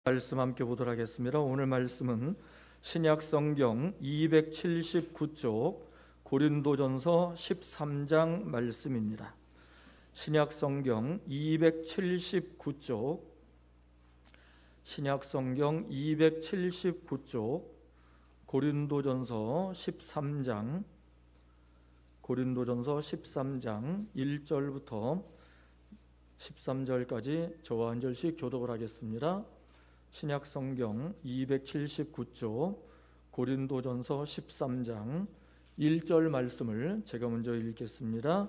말씀 함께 보도록 하겠습니다. 오늘 말씀은 신약 성경 279쪽 고린도전서 13장 말씀입니다. 신약 성경 279쪽 고린도전서 13장 1절부터 13절까지 저와 한 절씩 교독을 하겠습니다. 신약 성경 279쪽 고린도전서 13장 1절 말씀을 제가 먼저 읽겠습니다.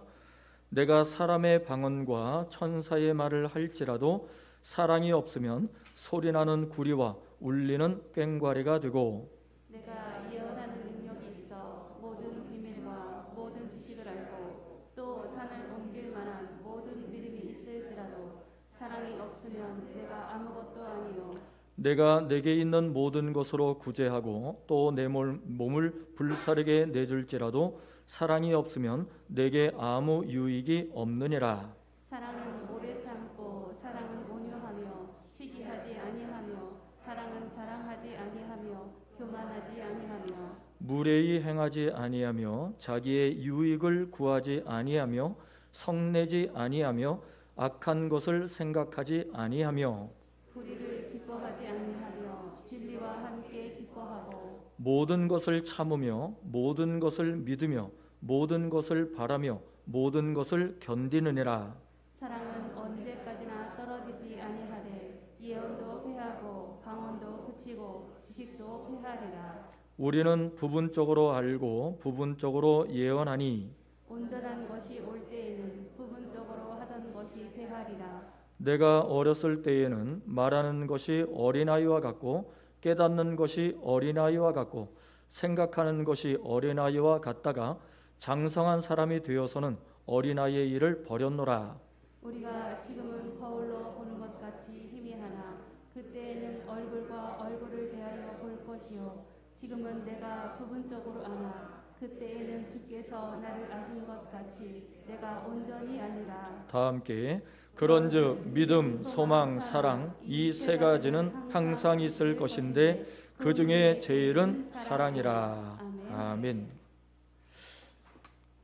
내가 사람의 방언과 천사의 말을 할지라도 사랑이 없으면 소리나는 구리와 울리는 꽹과리가 되고, 내가 예언하는 능력이 있어 모든 비밀과 모든 지식을 알고 또 산을 옮길 만한 모든 믿음이 있을지라도 사랑이 없으면 내가 아무것도 아니요. 내가 내게 있는 모든 것으로 구제하고 또 내 몸을 불사르게 내줄지라도 사랑이 없으면 내게 아무 유익이 없느니라. 사랑은 오래 참고 사랑은 온유하며 시기하지 아니하며 사랑은 자랑하지 아니하며 교만하지 아니하며 무례히 행하지 아니하며 자기의 유익을 구하지 아니하며 성내지 아니하며 악한 것을 생각하지 아니하며 불의를 기뻐하지 아니하며 진리와 함께 기뻐하고 모든 것을 참으며 모든 것을 믿으며 모든 것을 바라며 모든 것을 견디느니라. 사랑은 언제까지나 떨어지지 아니하되 예언도 패하고 방언도 그치고 지식도 패하리라. 우리는 부분적으로 알고 부분적으로 예언하니 온전한 것이 올 때에는 부분적으로 하던 것이 패하리라. 내가 어렸을 때에는 말하는 것이 어린아이와 같고 깨닫는 것이 어린아이와 같고 생각하는 것이 어린아이와 같다가 장성한 사람이 되어서는 어린아이의 일을 버렸노라. 우리가 지금은 거울로 보는 것 같이 희미하나 그때에는 얼굴과 얼굴을 대하여 볼 것이요 지금은 내가 부분적으로 아나 그때에는 주께서 나를 아신 것 같이 내가 온전히 아니라. 다 함께 그런즉 믿음, 소망, 사랑 이 세 가지는 항상 있을 것인데 그 중에 제일은 사랑이라. 아멘.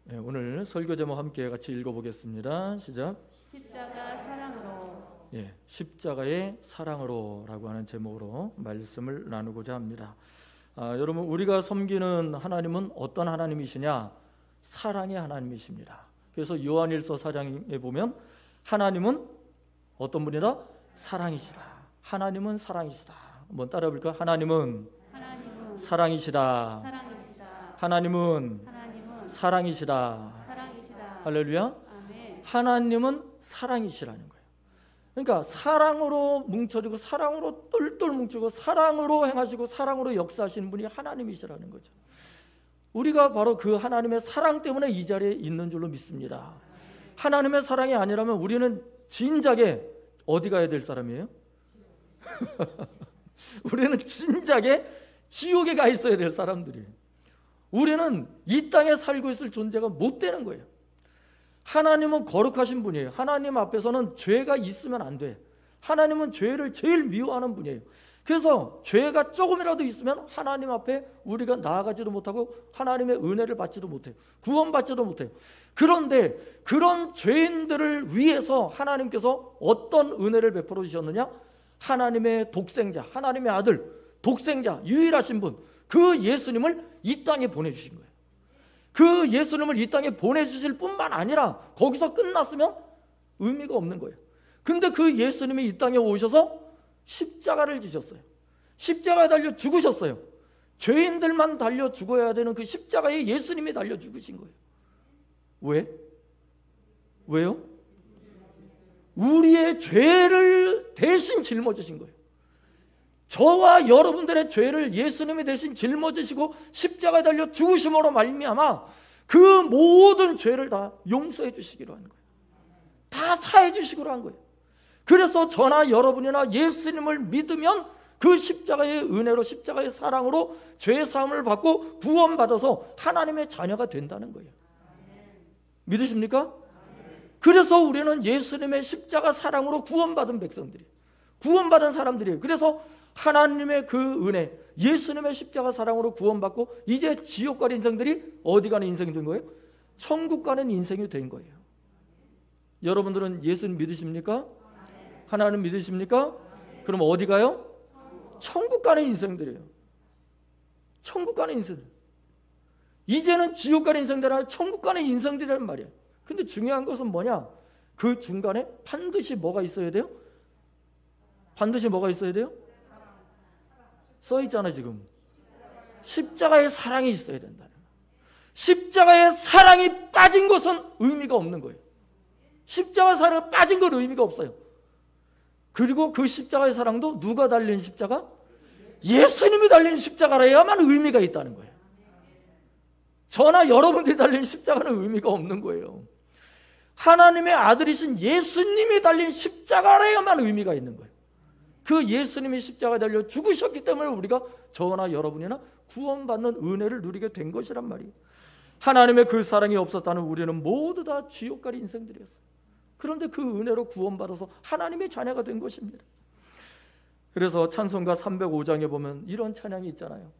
네, 오늘 설교 제목 함께 같이 읽어보겠습니다. 시작. 십자가 사랑으로. 십자가의 사랑으로라고 하는 제목으로 말씀을 나누고자 합니다. 여러분, 우리가 섬기는 하나님은 어떤 하나님이시냐? 사랑의 하나님이십니다. 그래서 요한일서 4장에 보면 하나님은 어떤 분이라? 사랑이시라. 하나님은 사랑이시다. 한번 따라 볼까? 하나님은 사랑이시다. 하나님은 사랑이시다. 할렐루야. 아멘. 하나님은 사랑이시라는 거예요. 그러니까 사랑으로 뭉쳐지고 사랑으로 똘똘 뭉치고 사랑으로 행하시고 사랑으로 역사하시는 분이 하나님이시라는 거죠. 우리가 바로 그 하나님의 사랑 때문에 이 자리에 있는 줄로 믿습니다. 하나님의 사랑이 아니라면 우리는 진작에 어디 가야 될 사람이에요? 우리는 진작에 지옥에 가 있어야 될 사람들이에요. 우리는 이 땅에 살고 있을 존재가 못 되는 거예요. 하나님은 거룩하신 분이에요. 하나님 앞에서는 죄가 있으면 안 돼. 하나님은 죄를 제일 미워하는 분이에요. 그래서 죄가 조금이라도 있으면 하나님 앞에 우리가 나아가지도 못하고 하나님의 은혜를 받지도 못해요. 구원받지도 못해요. 그런데 그런 죄인들을 위해서 하나님께서 어떤 은혜를 베풀어 주셨느냐? 하나님의 독생자, 하나님의 아들, 독생자, 유일하신 분, 그 예수님을 이 땅에 보내주신 거예요. 그 예수님을 이 땅에 보내주실 뿐만 아니라 거기서 끝났으면 의미가 없는 거예요. 근데 그 예수님이 이 땅에 오셔서 십자가를 지셨어요. 십자가에 달려 죽으셨어요. 죄인들만 달려 죽어야 되는 그 십자가에 예수님이 달려 죽으신 거예요. 왜? 왜요? 우리의 죄를 대신 짊어지신 거예요. 저와 여러분들의 죄를 예수님이 대신 짊어지시고 십자가에 달려 죽으심으로 말미암아 그 모든 죄를 다 용서해 주시기로 한 거예요. 다 사해 주시기로 한 거예요. 그래서 저나 여러분이나 예수님을 믿으면 그 십자가의 은혜로 십자가의 사랑으로 죄 사함을 받고 구원받아서 하나님의 자녀가 된다는 거예요. 믿으십니까? 그래서 우리는 예수님의 십자가 사랑으로 구원받은 백성들이에요. 구원받은 사람들이에요. 그래서 하나님의 그 은혜, 예수님의 십자가 사랑으로 구원받고 이제 지옥 가는 인생들이 어디 가는 인생이 된 거예요? 천국 가는 인생이 된 거예요. 여러분들은 예수님 믿으십니까? 하나님 믿으십니까? 그럼 어디 가요? 천국 가는 인생들이에요. 천국 가는 인생들. 이제는 지옥 가는 인생들 아니라 천국 가는 인생들이란 말이에요. 근데 중요한 것은 뭐냐? 그 중간에 반드시 뭐가 있어야 돼요? 반드시 뭐가 있어야 돼요? 써 있잖아 지금. 십자가의 사랑이 있어야 된다. 십자가의 사랑이 빠진 것은 의미가 없는 거예요. 십자가의 사랑이 빠진 건 의미가 없어요. 그리고 그 십자가의 사랑도 누가 달린 십자가? 예수님이 달린 십자가라야만 의미가 있다는 거예요. 저나 여러분들이 달린 십자가는 의미가 없는 거예요. 하나님의 아들이신 예수님이 달린 십자가라야만 의미가 있는 거예요. 그 예수님이 십자가에 달려 죽으셨기 때문에 우리가 저나 여러분이나 구원받는 은혜를 누리게 된 것이란 말이에요. 하나님의 그 사랑이 없었다는 우리는 모두 다 지옥 갈 인생들이었어요. 그런데 그 은혜로 구원받아서 하나님의 자녀가 된 것입니다. 그래서 찬송가 305장에 보면 이런 찬양이 있잖아요.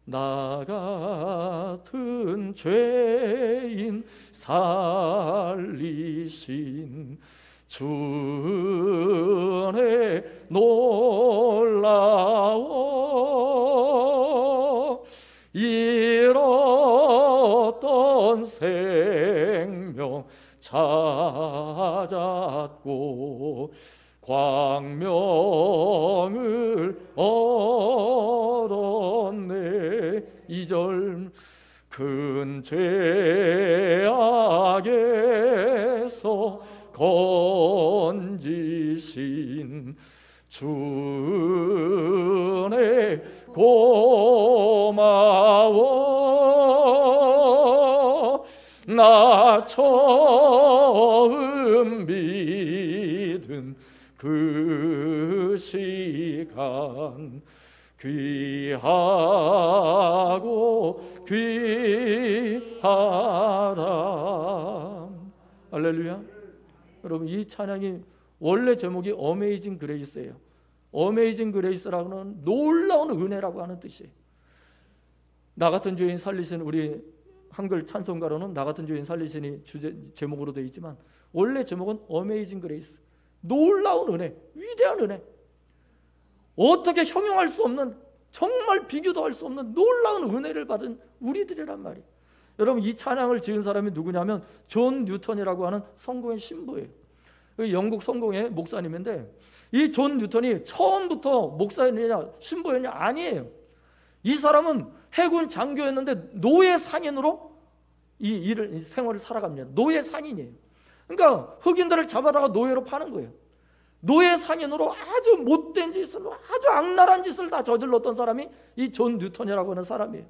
나 같은 죄인 살리신 주의 놀라워 잃었던 생명 찾았고 광명을 얻었네. 2절 큰 죄악에서 건지신 주의 고마워 나 처음 믿은 그 시간 귀하고 귀하다. 할렐루야. 여러분 이 찬양이 원래 제목이 어메이징 그레이스예요. 어메이징 그레이스라고는 놀라운 은혜라고 하는 뜻이에요. 나 같은 죄인 살리신, 우리 한글 찬송가로는 나 같은 죄인 살리신이 제목으로 되어 있지만 원래 제목은 어메이징 그레이스, 놀라운 은혜, 위대한 은혜, 어떻게 형용할 수 없는, 정말 비교도 할 수 없는 놀라운 은혜를 받은 우리들이란 말이에요. 여러분 이 찬양을 지은 사람이 누구냐면 존 뉴턴이라고 하는 성공의 신부예요. 영국 성공의 목사님인데 이 존 뉴턴이 처음부터 목사였느냐 신부였느냐 아니에요. 이 사람은 해군 장교였는데 노예 상인으로 이 생활을 살아갑니다. 노예 상인이에요. 그러니까 흑인들을 잡아다가 노예로 파는 거예요. 노예 상인으로 아주 못된 짓을, 아주 악랄한 짓을 다 저질렀던 사람이 이 존 뉴턴이라고 하는 사람이에요.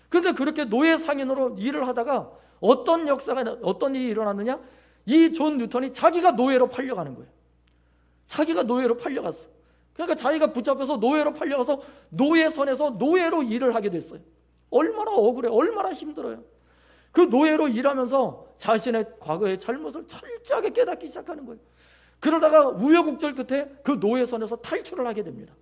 그런데 그렇게 노예 상인으로 일을 하다가 어떤 일이 일어났느냐? 이 존 뉴턴이 자기가 노예로 팔려가는 거예요. 자기가 노예로 팔려갔어. 그러니까 자기가 붙잡혀서 노예로 팔려가서 노예선에서 노예로 일을 하게 됐어요. 얼마나 억울해, 얼마나 힘들어요. 그 노예로 일하면서 자신의 과거의 잘못을 철저하게 깨닫기 시작하는 거예요. 그러다가 우여곡절 끝에 그 노예선에서 탈출을 하게 됩니다.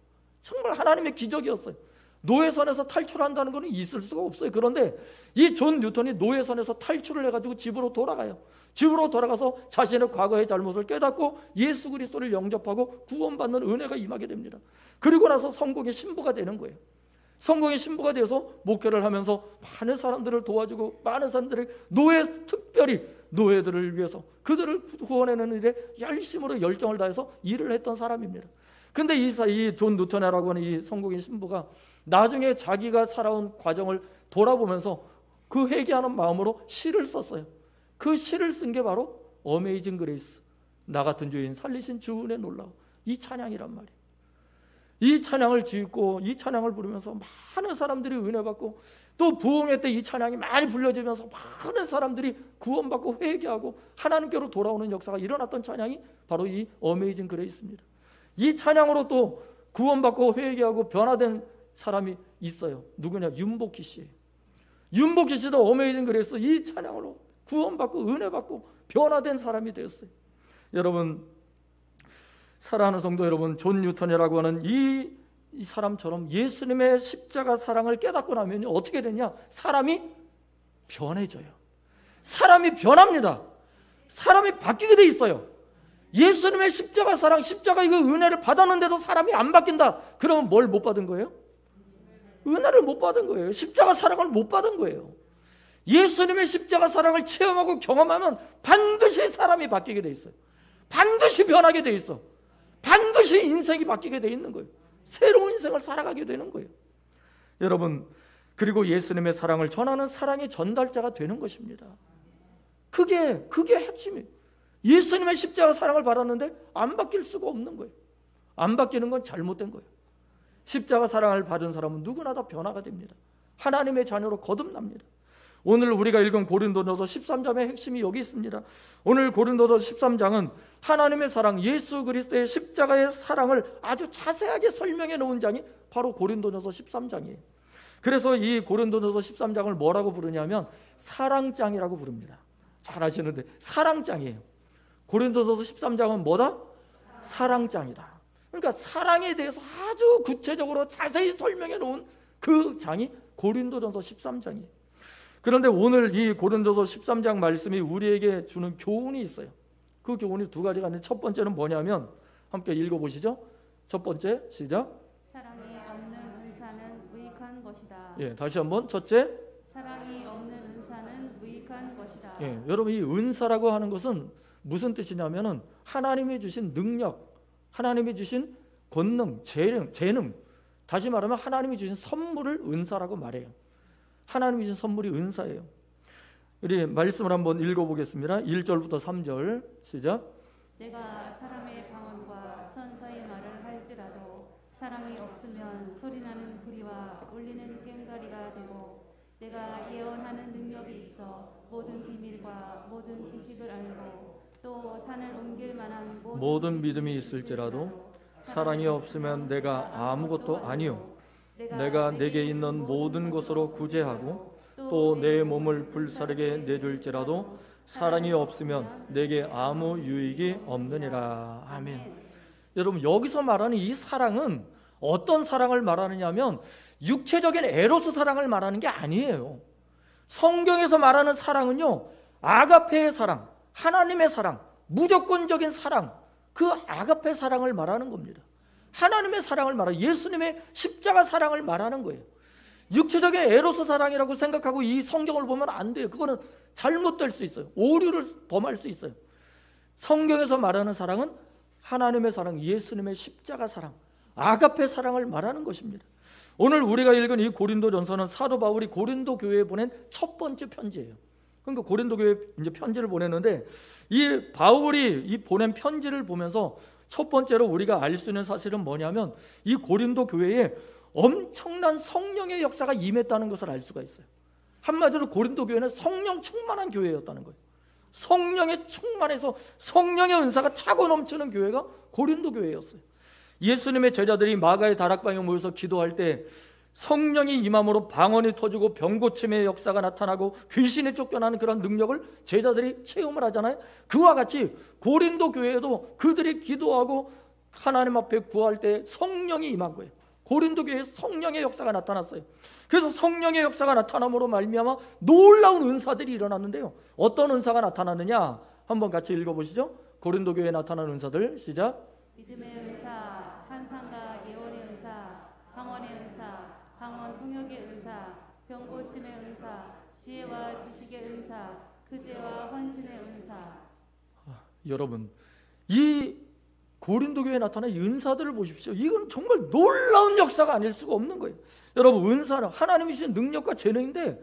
정말 하나님의 기적이었어요. 노예선에서 탈출한다는 것은 있을 수가 없어요. 그런데 이 존 뉴턴이 노예선에서 탈출을 해가지고 집으로 돌아가요. 집으로 돌아가서 자신의 과거의 잘못을 깨닫고 예수 그리스도를 영접하고 구원받는 은혜가 임하게 됩니다. 그리고 나서 성공의 신부가 되는 거예요. 성공의 신부가 되어서 목회를 하면서 많은 사람들을 도와주고 많은 사람들을 특별히 노예들을 위해서 그들을 구원하는 일에 열심으로 열정을 다해서 일을 했던 사람입니다. 근데 이 존 뉴턴이라고 하는 이 성공의 신부가 나중에 자기가 살아온 과정을 돌아보면서 그 회개하는 마음으로 시를 썼어요. 그 시를 쓴 게 바로 어메이징 그레이스, 나 같은 죄인 살리신 주 은혜 놀라워, 이 찬양이란 말이에요. 이 찬양을 짓고 이 찬양을 부르면서 많은 사람들이 은혜 받고 또 부흥회 때 이 찬양이 많이 불려지면서 많은 사람들이 구원받고 회개하고 하나님께로 돌아오는 역사가 일어났던 찬양이 바로 이 어메이징 그레이스입니다. 이 찬양으로 또 구원받고 회개하고 변화된 사람이 있어요. 누구냐? 윤복희 씨예요. 윤복희 씨도 어메이징 그레이스 이 찬양으로 구원받고 은혜 받고 변화된 사람이 되었어요. 여러분 사랑하는 성도 여러분, 존 뉴턴이라고 하는 이 사람처럼 예수님의 십자가 사랑을 깨닫고 나면 어떻게 되냐? 사람이 변해져요. 사람이 변합니다. 사람이 바뀌게 돼 있어요. 예수님의 십자가 사랑, 십자가 이거 은혜를 받았는데도 사람이 안 바뀐다. 그러면 뭘 못 받은 거예요? 은혜를 못 받은 거예요. 십자가 사랑을 못 받은 거예요. 예수님의 십자가 사랑을 체험하고 경험하면 반드시 사람이 바뀌게 돼 있어요. 반드시 변하게 돼 있어. 반드시 인생이 바뀌게 돼 있는 거예요. 새로운 인생을 살아가게 되는 거예요. 여러분, 그리고 예수님의 사랑을 전하는 사랑의 전달자가 되는 것입니다. 그게 핵심이에요. 예수님의 십자가 사랑을 받았는데 안 바뀔 수가 없는 거예요. 안 바뀌는 건 잘못된 거예요. 십자가 사랑을 받은 사람은 누구나 다 변화가 됩니다. 하나님의 자녀로 거듭납니다. 오늘 우리가 읽은 고린도전서 13장의 핵심이 여기 있습니다. 오늘 고린도전서 13장은 하나님의 사랑, 예수 그리스도의 십자가의 사랑을 아주 자세하게 설명해 놓은 장이 바로 고린도전서 13장이에요. 그래서 이 고린도전서 13장을 뭐라고 부르냐면 사랑장이라고 부릅니다. 잘 아시는데 사랑장이에요. 고린도전서 13장은 뭐다? 사랑장이다. 그러니까 사랑에 대해서 아주 구체적으로 자세히 설명해 놓은 그 장이 고린도전서 13장이에요. 그런데 오늘 이 고린도서 13장 말씀이 우리에게 주는 교훈이 있어요. 그 교훈이 두 가지가 있는데 첫 번째는 뭐냐면 함께 읽어보시죠. 첫 번째 시작. 사랑이 없는 은사는 무익한 것이다. 예, 다시 한번 첫째. 사랑이 없는 은사는 무익한 것이다. 예, 여러분 이 은사라고 하는 것은 무슨 뜻이냐면은 하나님이 주신 능력, 하나님이 주신 권능, 재능, 다시 말하면 하나님이 주신 선물을 은사라고 말해요. 하나님이 주신 선물이 은사예요. 우리 말씀을 한번 읽어보겠습니다. 1절부터 3절 시작. 내가 사람의 방언과 천사의 말을 할지라도 사랑이 없으면 소리나는 구리와 울리는 꽹과리가 되고 내가 예언하는 능력이 있어 모든 비밀과 모든 지식을 알고 또 산을 옮길 만한 모든 믿음이 있을지라도 사랑이 없으면 내가 아무것도 아니요 내가 내게 있는 모든 것으로 구제하고 또 내 몸을 불사르게 내줄지라도 사랑이 없으면 내게 아무 유익이 없느니라. 아멘. 여러분 여기서 말하는 이 사랑은 어떤 사랑을 말하느냐면 육체적인 에로스 사랑을 말하는 게 아니에요. 성경에서 말하는 사랑은요 아가페의 사랑, 하나님의 사랑, 무조건적인 사랑, 그 아가페 사랑을 말하는 겁니다. 하나님의 사랑을 말하고 예수님의 십자가 사랑을 말하는 거예요. 육체적인 에로스 사랑이라고 생각하고 이 성경을 보면 안 돼요. 그거는 잘못될 수 있어요. 오류를 범할 수 있어요. 성경에서 말하는 사랑은 하나님의 사랑, 예수님의 십자가 사랑, 아가페 사랑을 말하는 것입니다. 오늘 우리가 읽은 이 고린도전서는 사도 바울이 고린도 교회에 보낸 첫 번째 편지예요. 그러니까 고린도 교회에 이제 편지를 보냈는데 이 바울이 이 보낸 편지를 보면서 첫 번째로 우리가 알 수 있는 사실은 뭐냐면 이 고린도 교회에 엄청난 성령의 역사가 임했다는 것을 알 수가 있어요. 한마디로 고린도 교회는 성령 충만한 교회였다는 거예요. 성령에 충만해서 성령의 은사가 차고 넘치는 교회가 고린도 교회였어요. 예수님의 제자들이 마가의 다락방에 모여서 기도할 때 성령이 임함으로 방언이 터지고 병고침의 역사가 나타나고 귀신이 쫓겨나는 그런 능력을 제자들이 체험을 하잖아요. 그와 같이 고린도 교회에도 그들이 기도하고 하나님 앞에 구할 때 성령이 임한 거예요. 고린도 교회에 성령의 역사가 나타났어요. 그래서 성령의 역사가 나타남으로 말미암아 놀라운 은사들이 일어났는데요. 어떤 은사가 나타났느냐 한번 같이 읽어보시죠. 고린도 교회에 나타난 은사들 시작. 믿음의 은사, 환상과 예언의 은사, 방언의 은사, 방언 통역의 은사, 병고침의 은사, 지혜와 지식의 은사, 그제와 헌신의 은사. 여러분 이 고린도 교회에 나타난 은사들을 보십시오. 이건 정말 놀라운 역사가 아닐 수가 없는 거예요. 여러분 은사는 하나님이 주신 능력과 재능인데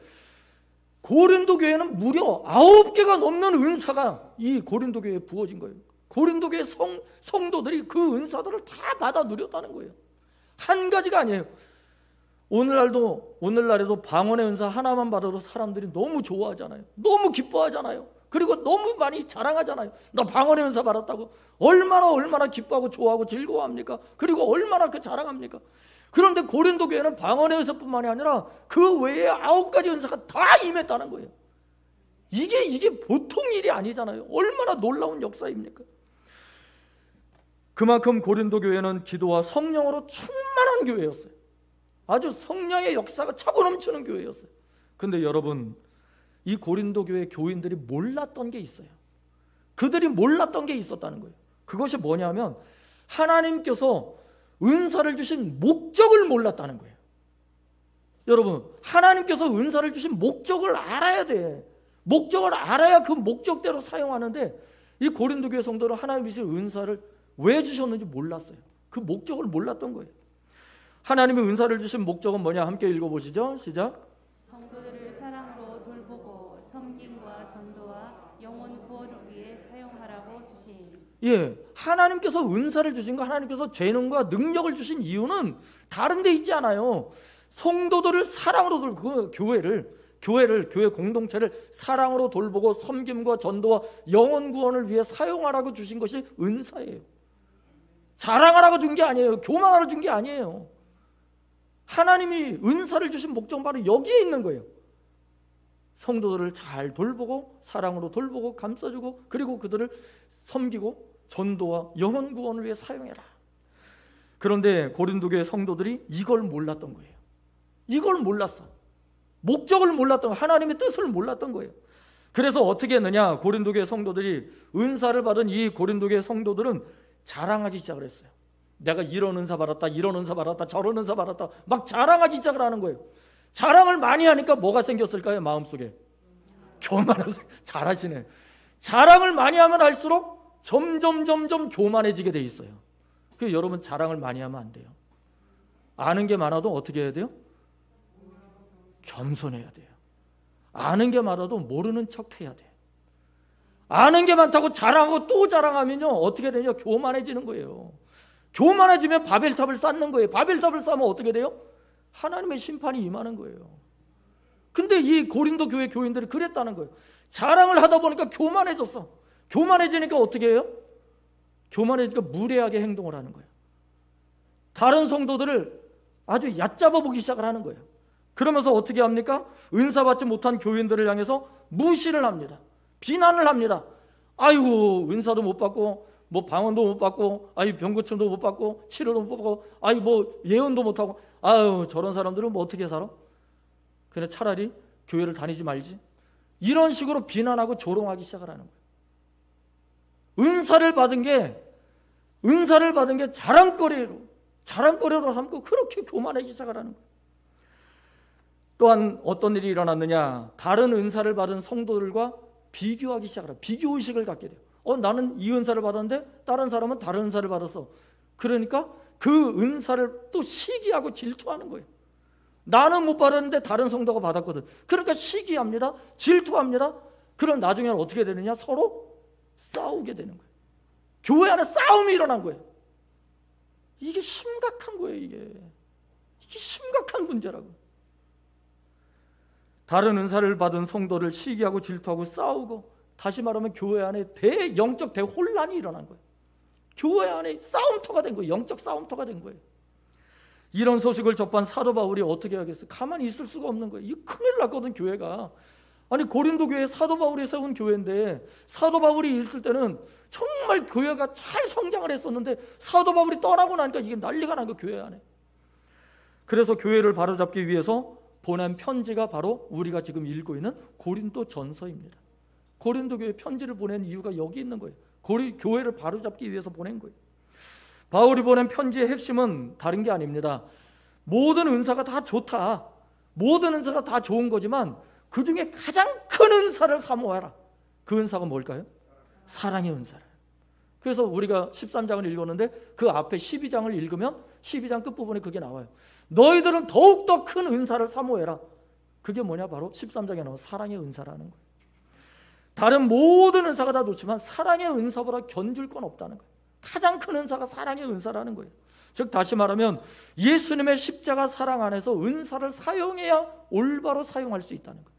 고린도 교회는 무려 9개가 넘는 은사가 이 고린도 교회에 부어진 거예요. 고린도 교회 성도들이 그 은사들을 다 받아 누렸다는 거예요. 한 가지가 아니에요. 오늘날에도 방언의 은사 하나만 받아도 사람들이 너무 좋아하잖아요. 너무 기뻐하잖아요. 그리고 너무 많이 자랑하잖아요. 나 방언의 은사 받았다고 얼마나 기뻐하고 좋아하고 즐거워합니까? 그리고 얼마나 그 자랑합니까? 그런데 고린도 교회는 방언의 은사뿐만이 아니라 그 외에 9가지 은사가 다 임했다는 거예요. 이게 보통 일이 아니잖아요. 얼마나 놀라운 역사입니까? 그만큼 고린도 교회는 기도와 성령으로 충만한 교회였어요. 아주 성령의 역사가 차고 넘치는 교회였어요. 근데 여러분, 이 고린도 교회 교인들이 몰랐던 게 있어요. 그들이 몰랐던 게 있었다는 거예요. 그것이 뭐냐면 하나님께서 은사를 주신 목적을 몰랐다는 거예요. 여러분, 하나님께서 은사를 주신 목적을 알아야 돼. 목적을 알아야 그 목적대로 사용하는데, 이 고린도 교회 성도는 하나님이 주신 은사를 왜 주셨는지 몰랐어요. 그 목적을 몰랐던 거예요. 하나님이 은사를 주신 목적은 뭐냐? 함께 읽어보시죠. 시작. 성도들을 사랑으로 돌보고 섬김과 전도와 영혼 구원을 위해 사용하라고 주신. 예, 하나님께서 은사를 주신 거, 하나님께서 재능과 능력을 주신 이유는 다른 데 있지 않아요. 성도들을 사랑으로 돌보고, 교회 공동체를 사랑으로 돌보고 섬김과 전도와 영혼 구원을 위해 사용하라고 주신 것이 은사예요. 자랑하라고 준 게 아니에요. 교만하라고 준 게 아니에요. 하나님이 은사를 주신 목적은 바로 여기에 있는 거예요. 성도들을 잘 돌보고 사랑으로 돌보고 감싸주고, 그리고 그들을 섬기고 전도와 영혼 구원을 위해 사용해라. 그런데 고린도 교회 성도들이 이걸 몰랐던 거예요. 이걸 몰랐어. 목적을 몰랐던 거예요. 하나님의 뜻을 몰랐던 거예요. 그래서 어떻게 했느냐? 고린도 교회 성도들이, 은사를 받은 이 고린도 교회 성도들은 자랑하기 시작을 했어요. 내가 이런 은사 받았다, 이런 은사 받았다, 저런 은사 받았다, 막 자랑하기 시작을 하는 거예요. 자랑을 많이 하니까 뭐가 생겼을까요? 마음속에 교만해서. 잘하시네. 자랑을 많이 하면 할수록 점점 교만해지게 돼 있어요. 그래서 여러분, 자랑을 많이 하면 안 돼요. 아는 게 많아도 어떻게 해야 돼요? 겸손해야 돼요. 아는 게 많아도 모르는 척 해야 돼요. 아는 게 많다고 자랑하고 또 자랑하면요, 어떻게 되냐? 교만해지는 거예요. 교만해지면 바벨탑을 쌓는 거예요. 바벨탑을 쌓으면 어떻게 돼요? 하나님의 심판이 임하는 거예요. 근데 이 고린도 교회 교인들이 그랬다는 거예요. 자랑을 하다 보니까 교만해졌어. 교만해지니까 어떻게 해요? 교만해지니까 무례하게 행동을 하는 거예요. 다른 성도들을 아주 얕잡아 보기 시작을 하는 거예요. 그러면서 어떻게 합니까? 은사 받지 못한 교인들을 향해서 무시를 합니다. 비난을 합니다. 아이고, 은사도 못 받고, 뭐 방언도 못 받고, 아이 병고침도 못 받고, 치료도 못 받고, 아이 뭐 예언도 못 하고, 아유, 저런 사람들은 뭐 어떻게 살아? 그냥 차라리 교회를 다니지 말지. 이런 식으로 비난하고 조롱하기 시작을 하는 거예요. 은사를 받은 게 자랑거리로 삼고 그렇게 교만하기 시작을 하는 거예요. 또한 어떤 일이 일어났느냐? 다른 은사를 받은 성도들과 비교하기 시작하라. 비교의식을 갖게 돼요. 나는 이 은사를 받았는데 다른 사람은 다른 은사를 받았어. 그러니까 그 은사를 또 시기하고 질투하는 거예요. 나는 못 받았는데 다른 성도가 받았거든. 그러니까 시기합니다. 질투합니다. 그럼 나중에는 어떻게 되느냐? 서로 싸우게 되는 거예요. 교회 안에 싸움이 일어난 거예요. 이게 심각한 거예요. 이게 심각한 문제라고. 다른 은사를 받은 성도를 시기하고 질투하고 싸우고, 다시 말하면 교회 안에 영적 대혼란이 일어난 거예요. 교회 안에 싸움터가 된 거예요. 영적 싸움터가 된 거예요. 이런 소식을 접한 사도 바울이 어떻게 하겠어요? 가만히 있을 수가 없는 거예요. 이거 큰일 났거든, 교회가. 아니, 고린도 교회 사도 바울이 세운 교회인데, 사도 바울이 있을 때는 정말 교회가 잘 성장을 했었는데, 사도 바울이 떠나고 나니까 이게 난리가 난 거예요, 교회 안에. 그래서 교회를 바로잡기 위해서 보낸 편지가 바로 우리가 지금 읽고 있는 고린도 전서입니다. 고린도 교회 편지를 보낸 이유가 여기 있는 거예요. 교회를 바로잡기 위해서 보낸 거예요. 바울이 보낸 편지의 핵심은 다른 게 아닙니다. 모든 은사가 다 좋다. 모든 은사가 다 좋은 거지만 그 중에 가장 큰 은사를 사모하라. 그 은사가 뭘까요? 사랑의 은사를. 그래서 우리가 13장을 읽었는데 그 앞에 12장을 읽으면 12장 끝부분에 그게 나와요. 너희들은 더욱더 큰 은사를 사모해라. 그게 뭐냐? 바로 13장에 나온 사랑의 은사라는 거예요. 다른 모든 은사가 다 좋지만 사랑의 은사보다 견줄 건 없다는 거예요. 가장 큰 은사가 사랑의 은사라는 거예요. 즉 다시 말하면 예수님의 십자가 사랑 안에서 은사를 사용해야 올바로 사용할 수 있다는 거예요.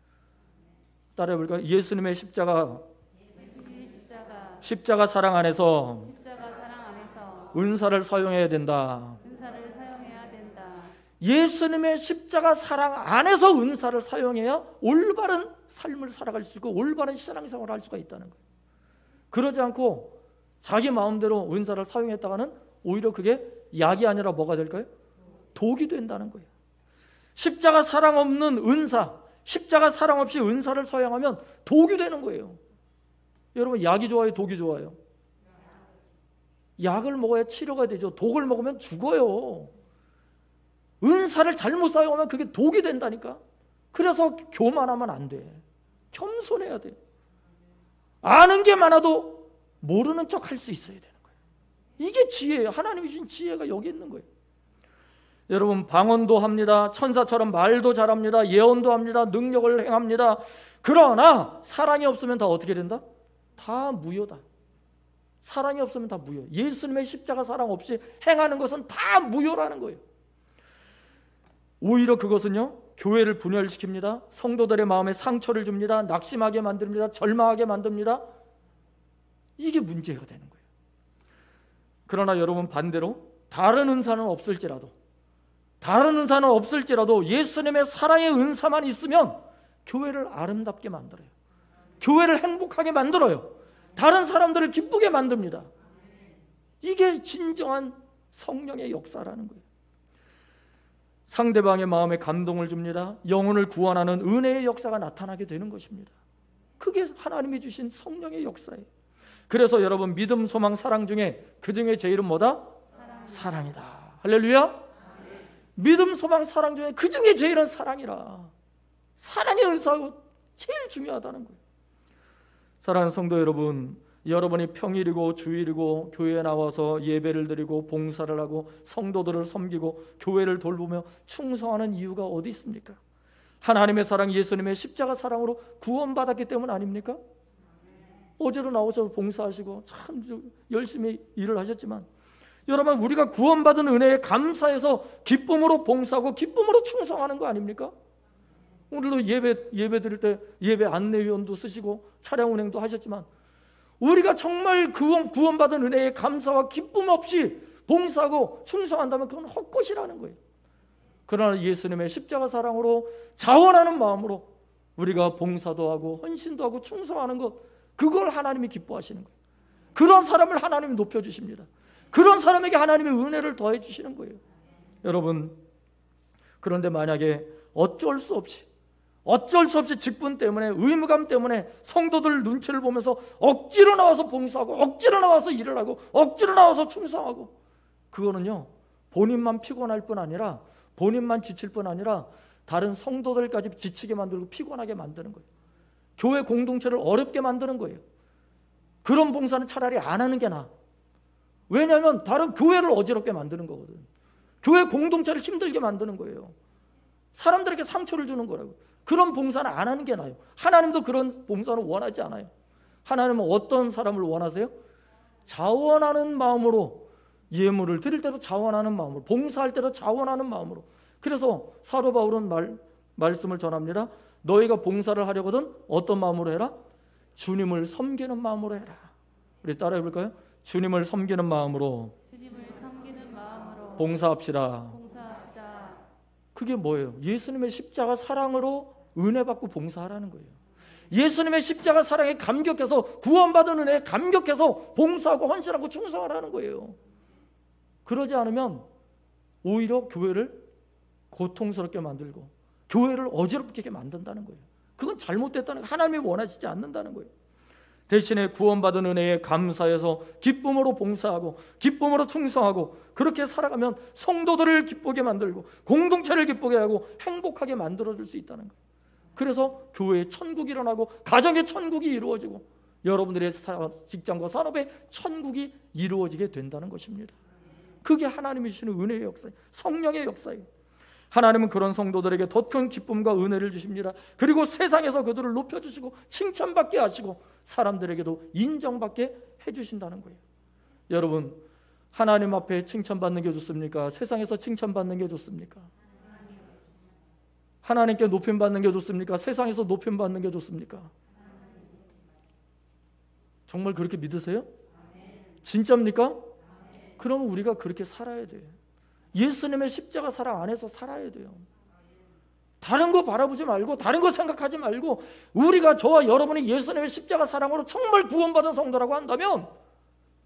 따라해 볼까요? 예수님의 십자가 사랑 안에서 은사를 사용해야 된다. 예수님의 십자가 사랑 안에서 은사를 사용해야 올바른 삶을 살아갈 수 있고 올바른 신앙생활을 할 수가 있다는 거예요. 그러지 않고 자기 마음대로 은사를 사용했다가는 오히려 그게 약이 아니라 뭐가 될까요? 독이 된다는 거예요. 십자가 사랑 없는 은사, 십자가 사랑 없이 은사를 사용하면 독이 되는 거예요. 여러분, 약이 좋아요, 독이 좋아요? 약을 먹어야 치료가 되죠. 독을 먹으면 죽어요. 은사를 잘못 사용하면 그게 독이 된다니까. 그래서 교만하면 안 돼. 겸손해야 돼. 아는 게 많아도 모르는 척 할 수 있어야 되는 거예요. 이게 지혜예요. 하나님이 주신 지혜가 여기 있는 거예요. 여러분, 방언도 합니다. 천사처럼 말도 잘합니다. 예언도 합니다. 능력을 행합니다. 그러나 사랑이 없으면 다 어떻게 된다? 다 무효다. 사랑이 없으면 다 무효. 예수님의 십자가 사랑 없이 행하는 것은 다 무효라는 거예요. 오히려 그것은요, 교회를 분열시킵니다. 성도들의 마음에 상처를 줍니다. 낙심하게 만듭니다. 절망하게 만듭니다. 이게 문제가 되는 거예요. 그러나 여러분, 반대로 다른 은사는 없을지라도 예수님의 사랑의 은사만 있으면 교회를 아름답게 만들어요. 교회를 행복하게 만들어요. 다른 사람들을 기쁘게 만듭니다. 이게 진정한 성령의 역사라는 거예요. 상대방의 마음에 감동을 줍니다. 영혼을 구원하는 은혜의 역사가 나타나게 되는 것입니다. 그게 하나님이 주신 성령의 역사예요. 그래서 여러분, 믿음, 소망, 사랑 중에 그 중에 제일은 뭐다? 사랑이다. 할렐루야. 믿음, 소망, 사랑 중에 그 중에 제일은 사랑이라. 사랑의 은사가 제일 중요하다는 거예요. 사랑하는 성도 여러분, 여러분이 평일이고 주일이고 교회에 나와서 예배를 드리고 봉사를 하고 성도들을 섬기고 교회를 돌보며 충성하는 이유가 어디 있습니까? 하나님의 사랑, 예수님의 십자가 사랑으로 구원받았기 때문 아닙니까? 어제도 나오셔서 봉사하시고 참 열심히 일을 하셨지만, 여러분, 우리가 구원받은 은혜에 감사해서 기쁨으로 봉사하고 기쁨으로 충성하는 거 아닙니까? 오늘도 예배 드릴 때 예배 안내위원도 쓰시고 차량 운행도 하셨지만, 우리가 정말 구원받은 은혜에 감사와 기쁨 없이 봉사하고 충성한다면 그건 헛것이라는 거예요. 그러나 예수님의 십자가 사랑으로 자원하는 마음으로 우리가 봉사도 하고 헌신도 하고 충성하는 것, 그걸 하나님이 기뻐하시는 거예요. 그런 사람을 하나님이 높여주십니다. 그런 사람에게 하나님의 은혜를 더해 주시는 거예요. 여러분, 그런데 만약에 어쩔 수 없이 직분 때문에, 의무감 때문에 성도들 눈치를 보면서 억지로 나와서 봉사하고 억지로 나와서 일을 하고 억지로 나와서 충성하고, 그거는요, 본인만 피곤할 뿐 아니라, 본인만 지칠 뿐 아니라 다른 성도들까지 지치게 만들고 피곤하게 만드는 거예요. 교회 공동체를 어렵게 만드는 거예요. 그런 봉사는 차라리 안 하는 게 나아. 왜냐하면 다른 교회를 어지럽게 만드는 거거든. 교회 공동체를 힘들게 만드는 거예요. 사람들에게 상처를 주는 거라고. 그런 봉사는 안 하는 게 나아요. 하나님도 그런 봉사는 원하지 않아요. 하나님은 어떤 사람을 원하세요? 자원하는 마음으로, 예물을 드릴 때도 자원하는 마음으로, 봉사할 때도 자원하는 마음으로. 그래서 사도 바울은 말씀을 전합니다. 너희가 봉사를 하려거든 어떤 마음으로 해라? 주님을 섬기는 마음으로 해라. 우리 따라해 볼까요? 주님을 섬기는 마음으로 봉사합시다. 그게 뭐예요? 예수님의 십자가 사랑으로 은혜 받고 봉사하라는 거예요. 예수님의 십자가 사랑에 감격해서, 구원받은 은혜에 감격해서 봉사하고 헌신하고 충성하라는 거예요. 그러지 않으면 오히려 교회를 고통스럽게 만들고 교회를 어지럽게 만든다는 거예요. 그건 잘못됐다는 거예요. 하나님이 원하시지 않는다는 거예요. 대신에 구원받은 은혜에 감사해서 기쁨으로 봉사하고 기쁨으로 충성하고 그렇게 살아가면 성도들을 기쁘게 만들고 공동체를 기쁘게 하고 행복하게 만들어줄 수 있다는 거예요. 그래서 교회에 천국이 일어나고 가정의 천국이 이루어지고 여러분들의 직장과 산업의 천국이 이루어지게 된다는 것입니다. 그게 하나님이 주시는 은혜의 역사예요. 성령의 역사예요. 하나님은 그런 성도들에게 더 큰 기쁨과 은혜를 주십니다. 그리고 세상에서 그들을 높여주시고 칭찬받게 하시고 사람들에게도 인정받게 해주신다는 거예요. 여러분, 하나님 앞에 칭찬받는 게 좋습니까? 세상에서 칭찬받는 게 좋습니까? 하나님께 높임받는 게 좋습니까? 세상에서 높임받는 게 좋습니까? 정말 그렇게 믿으세요? 진짜입니까? 그럼 우리가 그렇게 살아야 돼요. 예수님의 십자가 사랑 안에서 살아야 돼요. 다른 거 바라보지 말고 다른 거 생각하지 말고 우리가, 저와 여러분이 예수님의 십자가 사랑으로 정말 구원받은 성도라고 한다면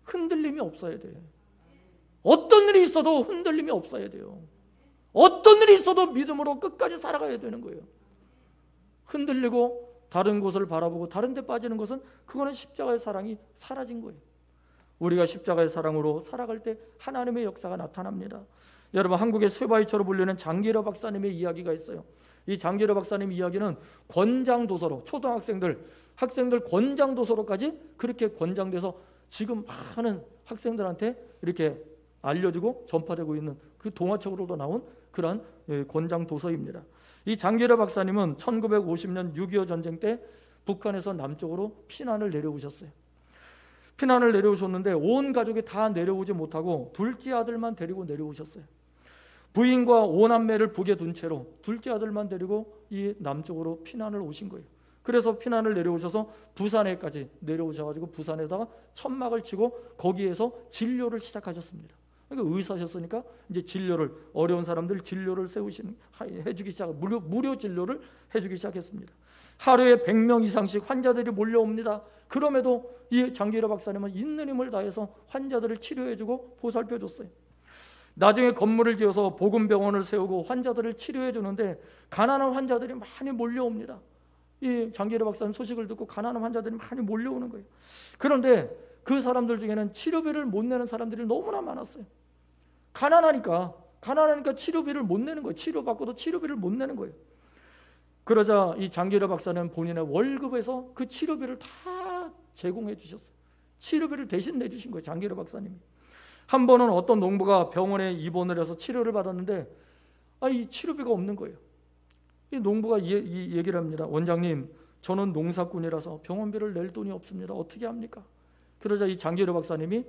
흔들림이 없어야 돼. 어떤 일이 있어도 흔들림이 없어야 돼요. 어떤 일이 있어도 믿음으로 끝까지 살아가야 되는 거예요. 흔들리고 다른 곳을 바라보고 다른 데 빠지는 것은 그거는 십자가의 사랑이 사라진 거예요. 우리가 십자가의 사랑으로 살아갈 때 하나님의 역사가 나타납니다. 여러분, 한국의 쇠바위처럼 불리는 장기러 박사님의 이야기가 있어요. 이 장기러 박사님 이야기는 권장도서로, 학생들 권장도서로까지 그렇게 권장돼서 지금 많은 학생들한테 이렇게 알려지고 전파되고 있는 그 동화책으로도 나온 그러한 권장도서입니다. 이 장기러 박사님은 1950년 6.25 전쟁 때 북한에서 남쪽으로 피난을 내려오셨어요. 피난을 내려오셨는데 온 가족이 다 내려오지 못하고 둘째 아들만 데리고 내려오셨어요. 부인과 5남매를 북에 둔 채로 둘째 아들만 데리고 이 남쪽으로 피난을 오신 거예요. 그래서 피난을 내려오셔서 부산에까지 내려오셔가지고 부산에다가 천막을 치고 거기에서 진료를 시작하셨습니다. 그러니까 의사셨으니까 이제 진료를, 어려운 사람들 진료를 해주기 시작, 무료 진료를 해주기 시작했습니다. 하루에 100명 이상씩 환자들이 몰려옵니다. 그럼에도 이 장기러 박사님은 있는 힘을 다해서 환자들을 치료해주고 보살펴줬어요. 나중에 건물을 지어서 복음병원을 세우고 환자들을 치료해 주는데 가난한 환자들이 많이 몰려옵니다. 이 장기러 박사님 소식을 듣고 가난한 환자들이 많이 몰려오는 거예요. 그런데 그 사람들 중에는 치료비를 못 내는 사람들이 너무나 많았어요. 가난하니까 치료비를 못 내는 거예요. 치료받고도 치료비를 못 내는 거예요. 그러자 이 장기러 박사는 본인의 월급에서 그 치료비를 다 제공해 주셨어요. 치료비를 대신 내주신 거예요, 장기러 박사님이. 한 번은 어떤 농부가 병원에 입원을 해서 치료를 받았는데 이 치료비가 없는 거예요. 이 농부가 이 얘기를 합니다. 원장님, 저는 농사꾼이라서 병원비를 낼 돈이 없습니다. 어떻게 합니까? 그러자 이 장기러 박사님이,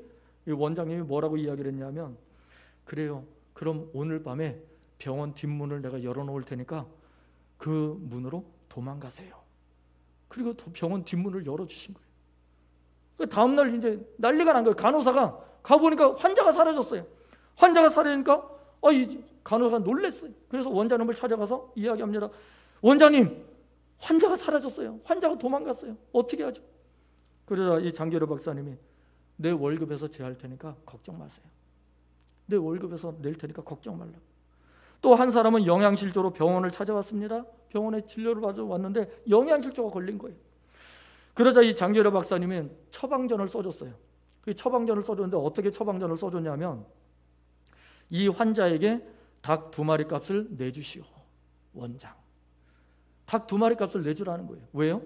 이 원장님이 뭐라고 이야기를 했냐면, 그래요, 그럼 오늘 밤에 병원 뒷문을 내가 열어놓을 테니까 그 문으로 도망가세요. 그리고 병원 뒷문을 열어주신 거예요. 다음날 이제 난리가 난 거예요. 간호사가 가보니까 환자가 사라졌어요. 환자가 사라지니까 이 간호사가 놀랐어요. 그래서 원장님을 찾아가서 이야기합니다. 원장님, 환자가 사라졌어요. 환자가 도망갔어요. 어떻게 하죠? 그러자 이 장기러 박사님이, 내 월급에서 제할 테니까 걱정 마세요. 내 월급에서 낼 테니까 걱정 말라고. 또 한 사람은 영양실조로 병원을 찾아왔습니다. 병원에 진료를 받아 왔는데 영양실조가 걸린 거예요. 그러자 이 장기러 박사님은 처방전을 써줬어요. 그 처방전을 써줬는데 어떻게 처방전을 써줬냐면, 이 환자에게 닭 2마리 값을 내주시오. 원장, 닭 2마리 값을 내주라는 거예요. 왜요?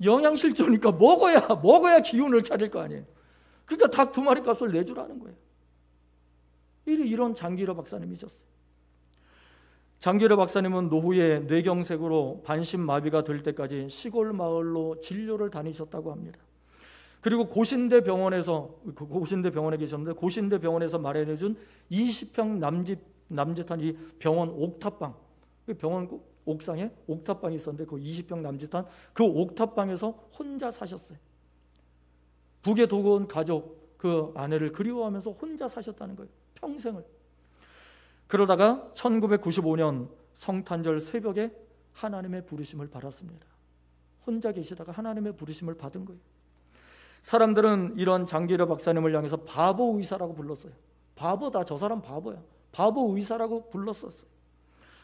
영양실조니까 먹어야 기운을 차릴 거 아니에요. 그러니까 닭 2마리 값을 내주라는 거예요. 이런 장기러 박사님이셨어요. 장기러 박사님은 노후에 뇌경색으로 반신마비가 될 때까지 시골 마을로 진료를 다니셨다고 합니다. 그리고 고신대 병원에 계셨는데 고신대 병원에서 마련해준 20평 남짓한 이 병원 옥탑방, 병원 옥상에 옥탑방이 있었는데 그 20평 남짓한 그 옥탑방에서 혼자 사셨어요. 북에 도고 온 가족, 그 아내를 그리워하면서 혼자 사셨다는 거예요. 평생을. 그러다가 1995년 성탄절 새벽에 하나님의 부르심을 받았습니다. 혼자 계시다가 하나님의 부르심을 받은 거예요. 사람들은 이런 장기러 박사님을 향해서 바보 의사라고 불렀어요. 바보다, 저 사람 바보야. 바보 의사라고 불렀었어요.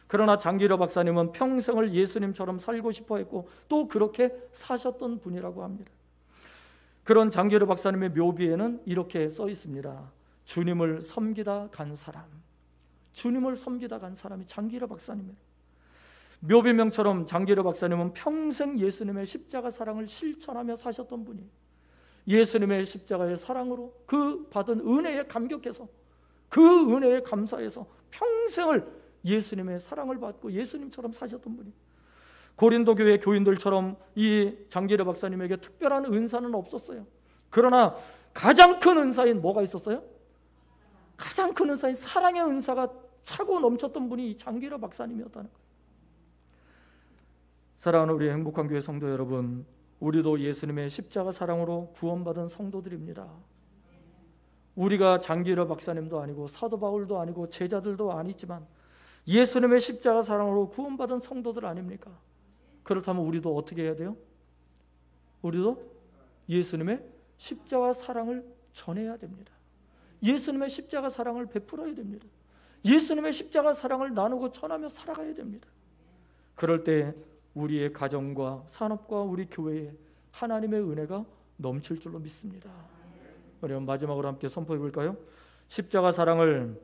그러나 장기러 박사님은 평생을 예수님처럼 살고 싶어 했고 또 그렇게 사셨던 분이라고 합니다. 그런 장기러 박사님의 묘비에는 이렇게 써 있습니다. 주님을 섬기다 간 사람. 주님을 섬기다 간 사람이 장기러 박사님이에요. 묘비명처럼 장기러 박사님은 평생 예수님의 십자가 사랑을 실천하며 사셨던 분이에요. 예수님의 십자가의 사랑으로 그 받은 은혜에 감격해서, 그 은혜에 감사해서 평생을 예수님의 사랑을 받고 예수님처럼 사셨던 분이에요. 고린도 교회 교인들처럼 이 장기러 박사님에게 특별한 은사는 없었어요. 그러나 가장 큰 은사인 뭐가 있었어요? 가장 큰 은사인 사랑의 은사가 차고 넘쳤던 분이 이 장기러 박사님이었다는 거예요. 사랑하는 우리 행복한 교회 성도 여러분, 우리도 예수님의 십자가 사랑으로 구원받은 성도들입니다. 우리가 장기러 박사님도 아니고 사도 바울도 아니고 제자들도 아니지만 예수님의 십자가 사랑으로 구원받은 성도들 아닙니까? 그렇다면 우리도 어떻게 해야 돼요? 우리도 예수님의 십자가 사랑을 전해야 됩니다. 예수님의 십자가 사랑을 베풀어야 됩니다. 예수님의 십자가 사랑을 나누고 전하며 살아가야 됩니다. 그럴 때 우리의 가정과 산업과 우리 교회에 하나님의 은혜가 넘칠 줄로 믿습니다. 우리 마지막으로 함께 선포해 볼까요? 십자가 사랑을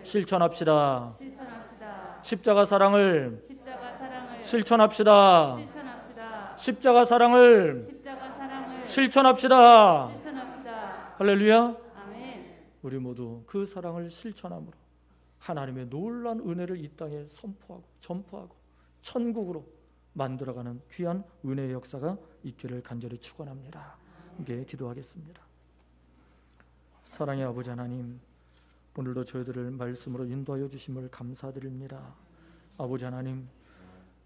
실천합시다. 십자가 사랑을 실천합시다. 십자가 사랑을 실천합시다. 할렐루야. 우리 모두 그 사랑을 실천함으로 하나님의 놀라운 은혜를 이 땅에 선포하고 전포하고 천국으로 만들어가는 귀한 은혜의 역사가 있기를 간절히 축원합니다. 함께 기도하겠습니다. 사랑의 아버지 하나님, 오늘도 저희들을 말씀으로 인도하여 주심을 감사드립니다. 아버지 하나님,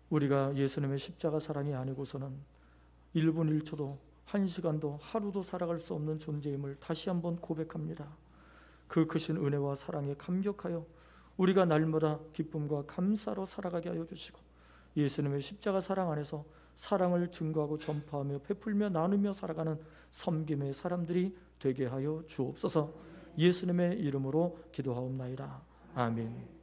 우리가 예수님의 십자가 사랑이 아니고서는 1분 1초도 1시간도 하루도 살아갈 수 없는 존재임을 다시 한번 고백합니다. 그 크신 은혜와 사랑에 감격하여 우리가 날마다 기쁨과 감사로 살아가게 하여 주시고 예수님의 십자가 사랑 안에서 사랑을 증거하고 전파하며 베풀며 나누며 살아가는 섬김의 사람들이 되게 하여 주옵소서. 예수님의 이름으로 기도하옵나이다. 아멘.